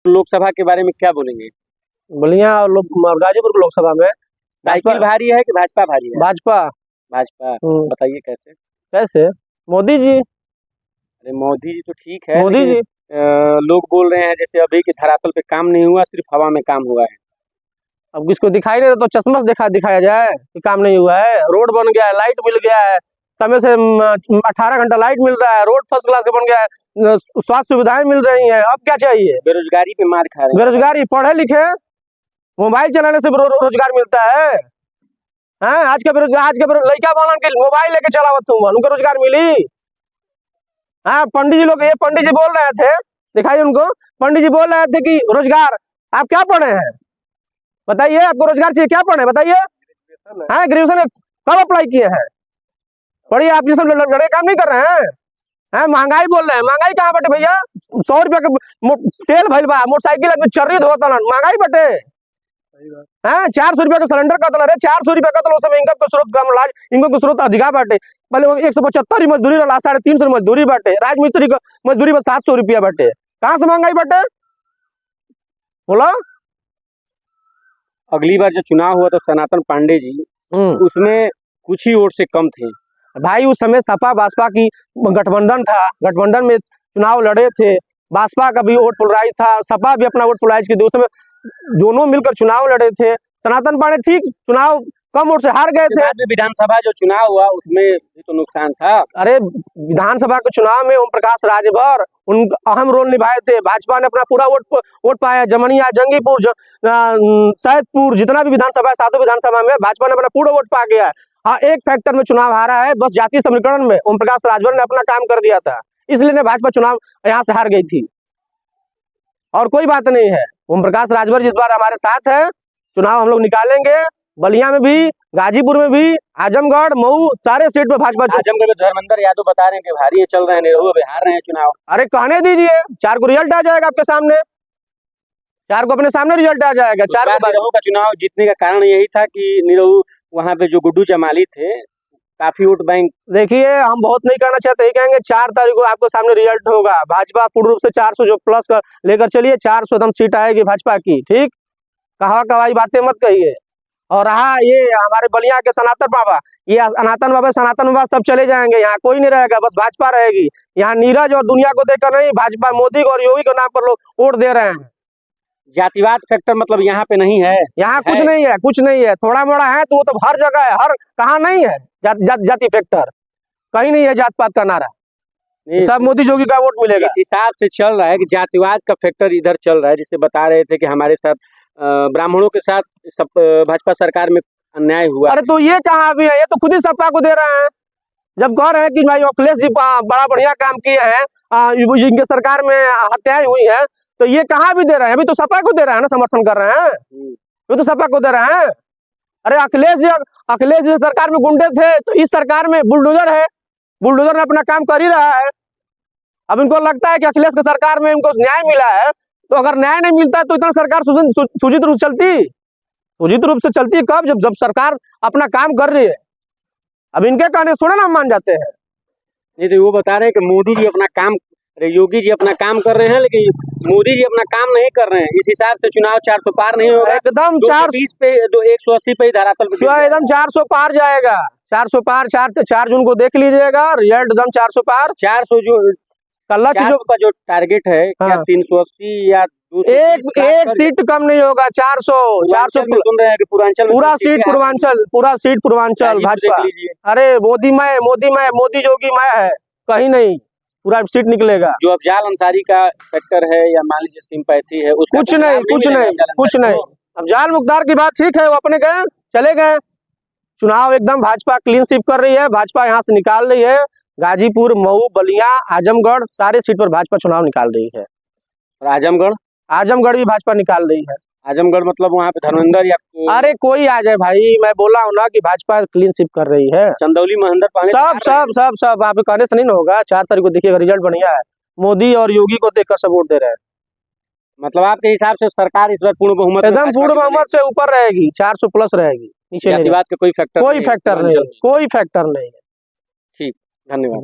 लोकसभा के बारे में क्या बोलेंगे? बलिया और गाजीपुर लोकसभा में साइकिल भारी है कि भाजपा भारी है? भाजपा। भाजपा। बताइए कैसे? कैसे? मोदी जी। अरे मोदी जी तो ठीक है, मोदी जी लोग बोल रहे हैं जैसे अभी के धरातल पे काम नहीं हुआ, सिर्फ हवा में काम हुआ है। अब किसको दिखाई नहीं तो चश्मा से दिखाया जाए कि काम नहीं हुआ है। रोड बन गया है, लाइट मिल गया है, समय से 18 घंटा लाइट मिल रहा है, रोड फर्स्ट क्लास बन गया है, स्वास्थ्य सुविधाएं मिल रही हैं। अब क्या चाहिए? बेरोजगारी पे मार खा रहे हैं। बेरोजगारी, पढ़े लिखे मोबाइल चलाने से रोजगार मिलता है। आज के लड़का वालन के मोबाइल लेके चलावत तुम उनको रोजगार मिली। पंडित जी लोग, ये पंडित जी बोल रहे थे, दिखाइए उनको। पंडित जी बोल रहे थे कि रोजगार, आप क्या पढ़े हैं बताइए? आपको रोजगार चाहिए, क्या पढ़े बताइए? ग्रेजुएशन कब अप्लाई किए हैं? पढ़िए, आप ये सब लड़के काम नहीं कर रहे हैं। महंगाई बोल रहे हैं, महंगाई कहाँ बटे भैया? 100 रुपया का तेल भइल बा, मोटरसाइकिल आदमी चर्री धोता, महंगाई बटे। 400 रुपया का सिलेंडर का 400 रुपया का तो समय इनकम का स्रोत कम, इनकम का स्रोत अधिका बाटे। पहले 175 मजदूरी रहा, 350 मजदूरी बाटे। राजमिस्त्री का मजदूरी में 700 रुपया बाटे। कहाँ से महंगाई बाटे बोला? अगली बार जो चुनाव हुआ तो सनातन पांडे जी उसमें कुछ ही वोट से कम थे भाई। उस समय सपा बासपा की गठबंधन था, गठबंधन में चुनाव लड़े थे। बासपा का भी वोट पोलराइज था, सपा भी अपना वोट पोलराइज की। उस समय दोनों मिलकर चुनाव लड़े थे। सनातन पांडे ठीक चुनाव कम वोट से हार गए थे। विधानसभा जो चुनाव हुआ उसमें भी तो नुकसान था। अरे विधानसभा के चुनाव में ओम प्रकाश राजभर अहम रोल निभाए थे। भाजपा ने अपना पूरा वोट पाया। जमनिया, जंगीपुर, सैदपुर, जितना भी विधानसभा है, 7 विधानसभा में भाजपा ने अपना पूरा वोट पा गया। हाँ, एक फैक्टर में चुनाव हारा है, बस जातीय समीकरण में ओम प्रकाश राजभर ने अपना काम कर दिया था, इसलिए भाजपा चुनाव यहाँ से हार गई थी, और कोई बात नहीं है। ओम प्रकाश राजभर जिस बार हमारे साथ है, चुनाव हम लोग निकालेंगे। बलिया में भी, गाजीपुर में भी, आजमगढ़, मऊ, सारे सीट पे भाजपा। आजमगढ़ में धर्मेंद्र यादव बता रहे हैं कि भारी चल रहे हैं, निरहुआ हार रहे हैं चुनाव। अरे कहने दीजिए, 4 को रिजल्ट आ जाएगा आपके सामने, 4 को अपने सामने रिजल्ट आ जाएगा। 4 को निरहु का चुनाव जीतने का कारण यही था कि निरहु वहाँ पे जो गुड्डू जमाली थे, काफी वोट बैंक। देखिए, हम बहुत नहीं कहना चाहते, ही कहेंगे 4 तारीख को आपको सामने रिजल्ट होगा। भाजपा पूर्ण रूप से 400 जो प्लस का लेकर चलिए, 400 एकदम सीट आएगी भाजपा की। ठीक, कहा कवाई बातें मत कहिए। और रहा ये हमारे बलिया के सनातन बाबा, ये सनातन बाबा सब चले जाएंगे, यहाँ कोई नहीं रहेगा, बस भाजपा रहेगी। यहाँ नीरज और दुनिया को देखकर नहीं, भाजपा मोदी और योगी के नाम पर लोग वोट दे रहे हैं। जातिवाद फैक्टर मतलब यहाँ पे नहीं है। यहाँ कुछ नहीं है, कुछ नहीं है। थोड़ा मोड़ा है तो वो तो हर जगह है, हर कहाँ नहीं है। जाति फैक्टर कहीं नहीं है, जात पात का नारा। सब मोदी योगी का वोट मिलेगा। इस हिसाब से चल रहा है कि जातिवाद का फैक्टर इधर चल रहा है, जिसे बता रहे थे कि हमारे साथ ब्राह्मणों के साथ सब भाजपा सरकार में अन्याय हुआ। अरे तो ये कहाँ भी है? ये तो खुद ही सपा को दे रहे हैं। जब कह रहे हैं कि भाई अखिलेश जी बड़ा बढ़िया काम किए हैं, इनके सरकार में हत्याएं हुई है, तो ये कहाँ भी दे रहे हैं? अभी तो सपा को दे रहे हैं ना, समर्थन कर रहे हैं, ये तो सपा को दे रहे हैं। अरे अखिलेश जी सरकार में गुंडे थे, तो इस सरकार में बुलडोजर है, बुलडोजर ने अपना काम कर ही रहा है। अब इनको लगता है कि अखिलेश की सरकार में इनको न्याय मिला है, तो अगर न्याय नहीं मिलता तो इतना सरकार सुजित रूप से चलती कब? जब सरकार अपना काम कर रही है। अब इनके कहने थोड़ा ना मान जाते हैं। नहीं तो वो बता रहे हैं कि मोदी जी अपना काम, योगी जी अपना काम कर रहे हैं, लेकिन मोदी जी अपना काम नहीं कर रहे हैं। इस हिसाब से चुनाव 400 पार नहीं होगा, एकदम 420 पे 180 पे धरातल पे एकदम 400 पार जाएगा। 400 पार, 4 जून को देख लीजिएगा रिजल्ट, एकदम 400 पार। 400 जो कल्ला का जो टारगेट है, क्या 380 या एक सीट कम नहीं होगा। 400 सुन रहे हैं कि पूर्वांचल पूरा सीट पूर्वांचल भाजपा। अरे मोदी योगी मैं है, कहीं नहीं, पूरा सीट निकलेगा। जो अफजाल अंसारी का फैक्टर है या मान लीजिए सिंपैथी है, कुछ नहीं। अफजाल मुख्तार की बात ठीक है, वो अपने गए चले गए। चुनाव एकदम भाजपा क्लीन स्वीप कर रही है, भाजपा यहाँ से निकाल रही है। गाजीपुर, मऊ, बलिया, आजमगढ़ सारे सीट पर भाजपा चुनाव निकाल रही है। और आजमगढ़ भी भाजपा निकाल रही है। आजमगढ़ मतलब वहाँ पे धर्मेंद्र या अरे कोई आ जाए भाई, मैं बोला हूँ ना कि भाजपा क्लीन स्वीप कर रही है। चंदौली, महेंद्र पानी, सब आप कहने से नहीं होगा। 4 तारीख को देखिएगा, रिजल्ट बढ़िया है। मोदी और योगी को देखकर सब वोट दे रहे हैं। मतलब आपके हिसाब से सरकार इस बार पूर्ण बहुमत, एकदम पूर्ण बहुमत से ऊपर रहेगी, 400 प्लस रहेगी। नीचे जातिवाद का कोई फैक्टर नहीं है। ठीक, धन्यवाद।